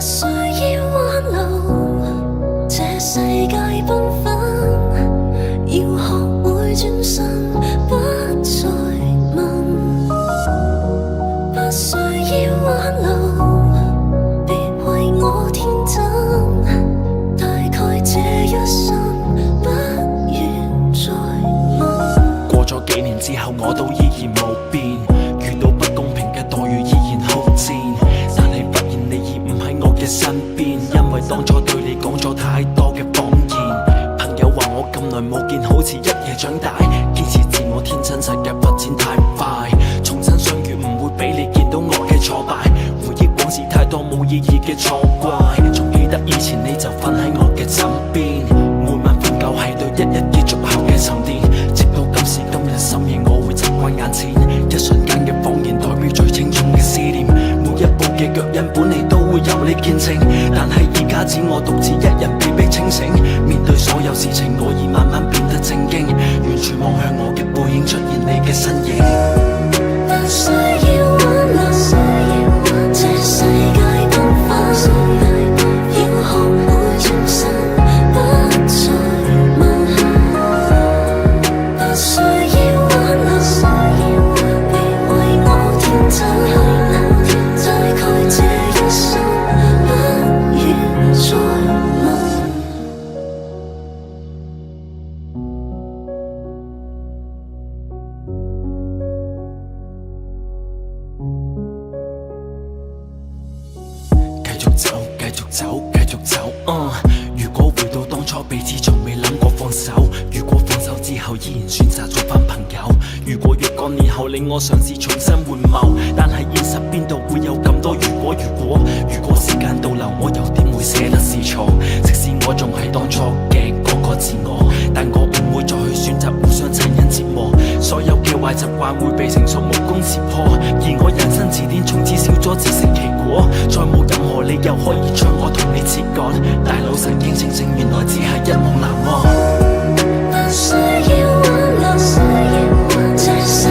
需要挽留，這世界繽紛，要學會轉身，不再問。不需要挽留，別為我天真，大概這一生不願再問。過咗幾年之後，我都依然冇變，遇到不公平嘅待遇依然好賤，但係發現你已唔喺我嘅身邊，因為當初對你講咗太多嘅謊言。朋友話我咁耐冇見，好似一夜長大，堅持自我天真，世界發展太快，重新相遇唔會俾你見到我嘅挫敗，回憶往事太多冇意義嘅錯怪，仲記得以前你就瞓喺我嘅枕邊，每晚瞓覺係對一日結束後嘅沉澱，直到今時今日深夜我會習慣眼前一瞬間嘅謊言，代表最清重嘅思念，每一步嘅腳印本嚟都會有你見證，但係而家只我獨自一人被迫清醒，面對所有事情我已慢慢變得正經，完全望向我嘅背影出現你嘅身影。不需要挽留，這世界繽紛，要學會轉身，不再問。不需要挽留，別為我天真，大概這一生不願再問。繼續走，繼續走，繼續走。如果回到當初，彼此從未諗過放手。如果放手之後依然選擇做返朋友。如果若干年後令我嘗試重新換貌，但係現實邊度會有咁多如果？如果時間倒流，我又點會捨得是錯？即使我仲係當初嘅嗰個自我，但我唔會再去選擇互相殘忍折磨。所有嘅壞習慣會被成熟木工切破，而我人生字典從此少咗自食其果，再冇任何理由可以將我同你切割。大腦神經清醒，原來只係一夢難忘。不需要挽留，這世